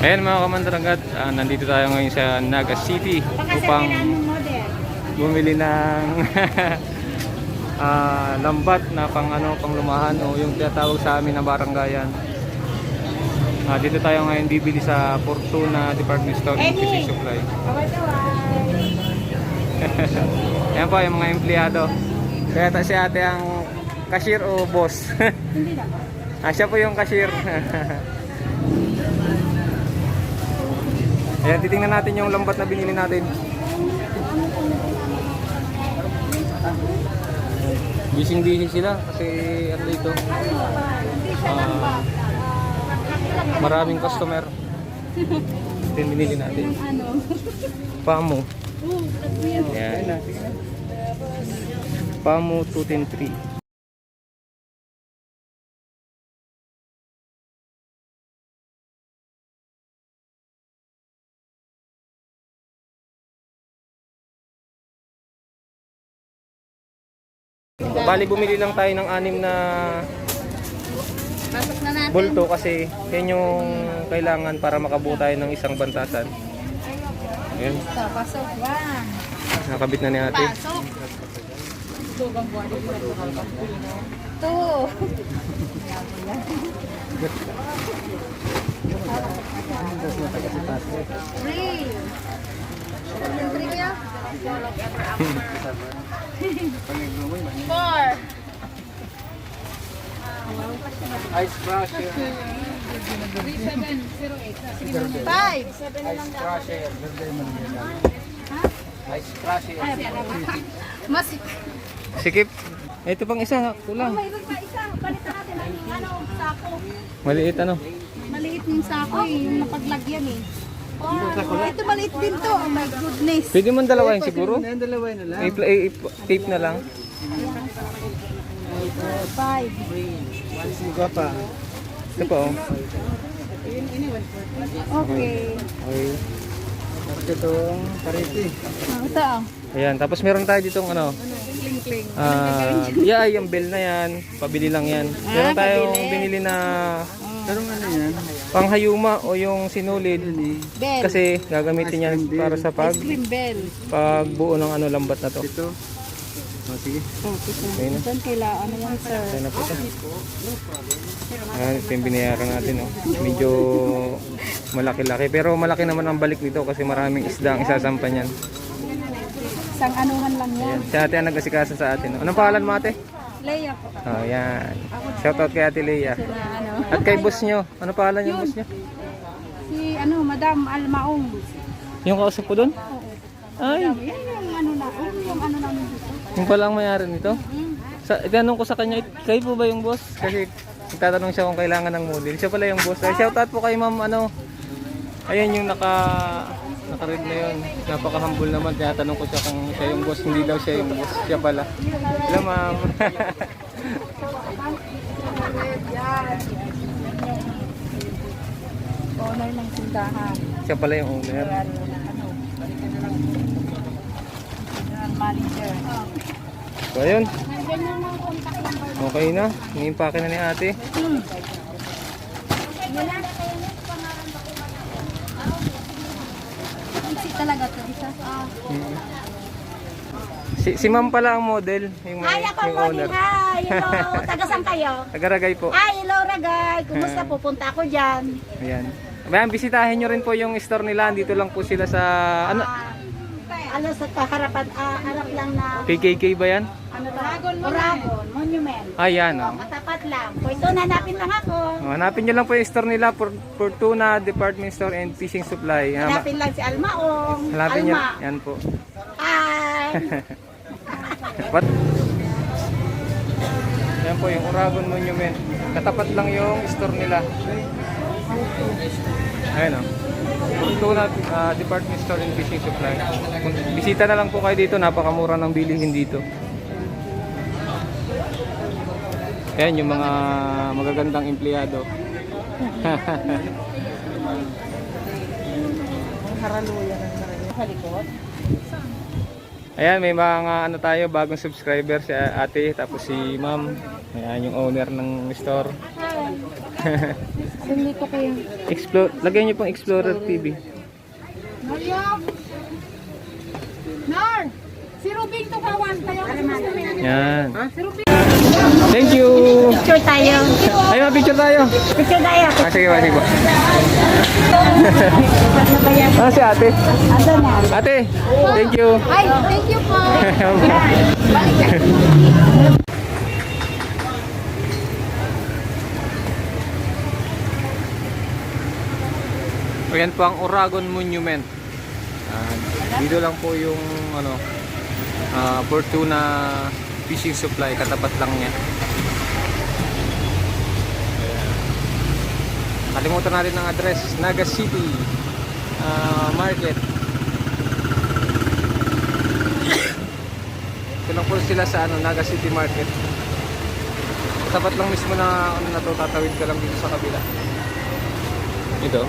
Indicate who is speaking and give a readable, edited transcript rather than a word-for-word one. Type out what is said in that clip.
Speaker 1: Ayan mga kamandaragat, nandito tayo ngayon sa Naga City upang bumili ng lambat na pang lumahan o yung tinatawag sa amin na baranggayan. Dito tayo ngayon bibili sa Fortuna Department Store and Fishing Supply. Ayan po yung mga empleyado. Kaya si ate ang cashier o boss?
Speaker 2: Hindi na.
Speaker 1: Siya po yung cashier. Ayan, titingnan natin yung lambat na binili natin. Busy sila kasi ano dito, maraming customer. Ito yung binili natin. Pamo. Ayan. Pamo 210-3. Bali bumili lang tayo ng 6 na
Speaker 2: Pasok na natin.
Speaker 1: bulto kasi yan yung kailangan para makabuo tayo ng isang bantasan. Ayan,
Speaker 2: Ito, pasok. One.
Speaker 1: nakabit na ni ate.
Speaker 2: Pasok. Two. Three. Three kaya? Four.
Speaker 1: Ice crusher.
Speaker 2: 3708. Five.
Speaker 1: Ice crusher. Ice crusher.
Speaker 2: Mas.
Speaker 1: Sikip. Ito pang isa, kulang.
Speaker 2: Mayroon pa isa. Balitan natin ang sako.
Speaker 1: Maliit ano.
Speaker 2: Maliit yung sako yung napaglagyan eh. Ito maliit din to. Oh my goodness.
Speaker 1: Pwede man dalawahin siguro.
Speaker 3: Dalawa na lang.
Speaker 1: Tape na lang.
Speaker 2: Five.
Speaker 3: Suga pa.
Speaker 1: Ito pa oh.
Speaker 2: Okay.
Speaker 1: Okay.
Speaker 3: Tapos itong pariti.
Speaker 2: Ito.
Speaker 1: Ayan, tapos meron tayo ditong ano.
Speaker 2: Kling-kling.
Speaker 1: Yung bell na yan. Pabili lang yan. Meron tayong binili na
Speaker 3: Pero ano yan?
Speaker 1: panghayuma o yung sinulid.
Speaker 2: Bell.
Speaker 1: Kasi gagamitin yan para sa
Speaker 2: Ice cream bell.
Speaker 1: pagbuo ng lambat na to.
Speaker 3: Ito. O sige.
Speaker 1: Ayun na.
Speaker 2: Saan kailangan ano yan, sir?
Speaker 1: Ayan na po siya. Ayan, ito yung binayaran natin. Oh. Medyo malaki-laki. Pero malaki naman ang balik dito kasi maraming isda ang isasampan yan.
Speaker 2: Isang anuhan lang yan.
Speaker 1: Ayan. Si ate ang nag-asikaso sa atin. Oh. Anong pangalan mo ate?
Speaker 2: Leia po.
Speaker 1: Oh, yan. Shoutout kay ate Leia.
Speaker 2: Sila ano.
Speaker 1: At kay boss nyo. Ano pangalan yung boss nyo?
Speaker 2: Si ano, Madam Almaong.
Speaker 1: Yung kausap ko doon? Ay,
Speaker 2: Yan yung ano na. Yung ano namin dito.
Speaker 1: yung pala ang mayari nito. Itanong ko sa kanya, kayo po ba yung boss? Kasi nagtatanong siya kung kailangan ng model. Siya pala yung boss. Ay, shoutout po kay ma'am ano. Ayan yung naka-read na yun. Napaka-humble naman. Tinatanong ko siya kung siya yung boss. Hindi daw siya yung boss. Siya pala. Hello ma'am.
Speaker 2: Owner ng tindahan.
Speaker 1: Siya pala yung owner.
Speaker 2: Ano, general manager.
Speaker 1: So ayun. Okay na. Ni-impake na ni ate.
Speaker 2: Iksi talaga to isa.
Speaker 1: Si ma'am pala ang model. Yung,
Speaker 4: Ay, ako
Speaker 1: yung
Speaker 4: po
Speaker 1: owner.
Speaker 4: din. Hi, hello. Taga saan kayo?
Speaker 1: Tagaragay po.
Speaker 4: Ay, hello, Ragay. Kumusta? Pupunta ako dyan.
Speaker 1: Ayan. Ayan, bisitahin nyo rin po yung store nila. Dito lang po sila sa ano,
Speaker 4: Ano sa kaharapan, harap lang na,
Speaker 1: PKK ba yan?
Speaker 4: ano ba? Oragon, Monument.
Speaker 1: Ayan. Oh.
Speaker 4: Matapat lang. Pwede hanapin lang ako.
Speaker 1: Hanapin nyo lang po yung store nila, Fortuna Department Store and Fishing Supply.
Speaker 4: Hanapin lang si Almaong.
Speaker 1: Hanapin nyo.
Speaker 4: Alma.
Speaker 1: Yan po.
Speaker 4: Hi.
Speaker 1: What? Yan po yung Oragon Monument. Katapat lang yung store nila. Ayan o. Fortuna Department Store and Fishing Supply. Bisita na lang po kayo dito. Napakamura ng bilihin dito. Ayan yung mga magagandang empleyado.
Speaker 2: Haraluya ng sa likod.
Speaker 1: Ayan, may mga ano tayo, bagong subscriber si ate, tapos si ma'am. Ayan yung owner ng store.
Speaker 2: Saan dito kayo?
Speaker 1: Lagyan niyo pong Explorer TV.
Speaker 2: Mario! Nar! Si Rubing to kawan. Kaya
Speaker 1: Yan. Thank you.
Speaker 4: Picture tayo.
Speaker 1: Ay, ma-picture tayo.
Speaker 4: Picture tayo.
Speaker 1: Sige po. Ah, si ate.
Speaker 4: Ano na?
Speaker 1: Ate, thank you.
Speaker 2: Ay, thank you po.
Speaker 1: Ayan po ang Oragon Monument. Dito lang po yung Fortuna Fishing Supply, katapat lang niya. Kalimutan natin ang address, Naga City Market. Ito lang po sila sa Naga City Market. Tapat lang mismo na tatawid ka lang dito sa kabila. Ito.